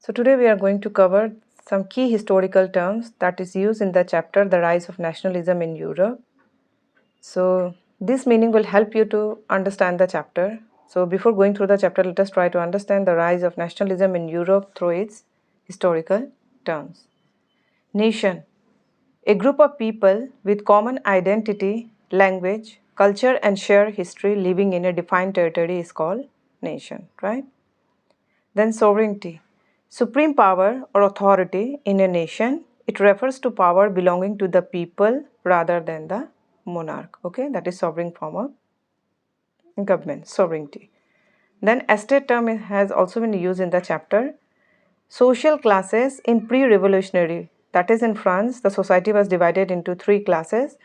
So today we are going to cover some key historical terms that is used in the chapter The Rise of Nationalism in Europe. So this meaning will help you to understand the chapter. So before going through the chapter, let us try to understand the rise of nationalism in Europe through its historical terms. Nation. A group of people with common identity, language, culture and shared history living in a defined territory is called nation, right? Then sovereignty. Supreme power or authority in a nation, it refers to power belonging to the people rather than the monarch. Okay, that is sovereign form of government, sovereignty. Then estate term has also been used in the chapter. Social classes in pre-revolutionary, that is in France, the society was divided into three classes.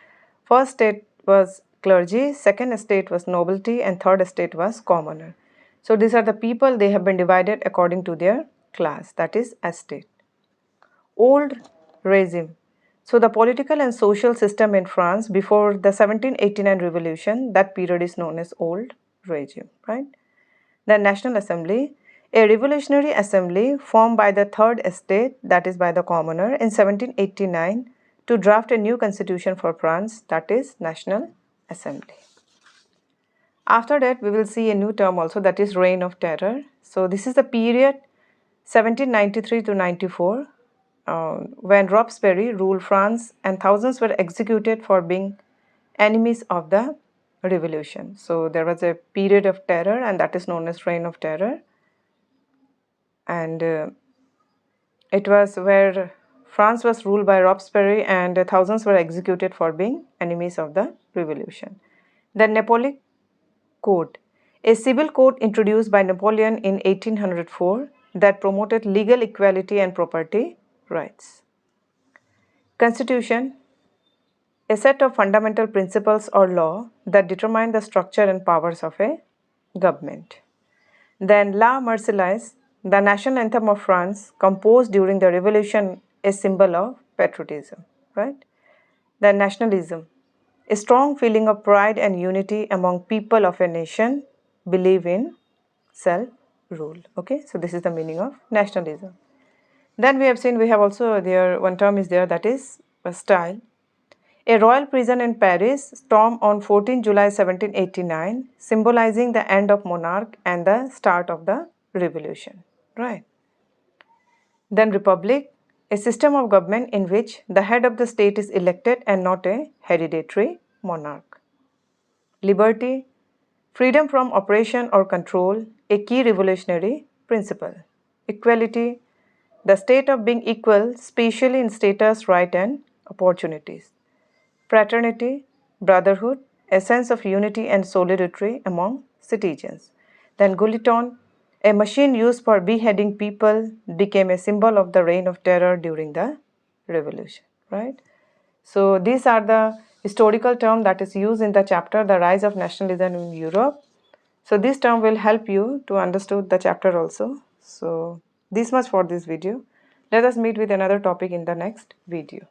First state was clergy, second estate was nobility, and third estate was commoner. So these are the people, they have been divided according to their class, that is estate. Old regime. So the political and social system in France before the 1789 revolution, that period is known as old regime, right? The National Assembly, a revolutionary assembly formed by the third estate, that is by the commoner, in 1789 to draft a new constitution for France, that is National Assembly. After that, we will see a new term also, that is Reign of Terror. So this is the period 1793 to 94 when Robespierre ruled France and thousands were executed for being enemies of the revolution. So there was a period of terror and that is known as Reign of Terror. And it was where France was ruled by Robespierre and thousands were executed for being enemies of the revolution. The Napoleonic Code, a civil code introduced by Napoleon in 1804 that promoted legal equality and property rights. Constitution, a set of fundamental principles or law that determine the structure and powers of a government. Then La Marseillaise, the national anthem of France, composed during the revolution, a symbol of patriotism, right? Then nationalism, a strong feeling of pride and unity among people of a nation, believe in self-rule. Okay, so this is the meaning of nationalism. Then we have seen, we have also there, one term is there, that is Bastille. A royal prison in Paris stormed on 14 July 1789, symbolizing the end of monarch and the start of the revolution, right? Then Republic, a system of government in which the head of the state is elected and not a hereditary monarch. Liberty, freedom from oppression or control, a key revolutionary principle. Equality, the state of being equal, especially in status, right and opportunities. Fraternity, brotherhood, a sense of unity and solidarity among citizens. Then guillotine, a machine used for beheading people, became a symbol of the reign of terror during the revolution, right? So these are the historical term that is used in the chapter The Rise of Nationalism in Europe. So this term will help you to understand the chapter also. So this much for this video. Let us meet with another topic in the next video.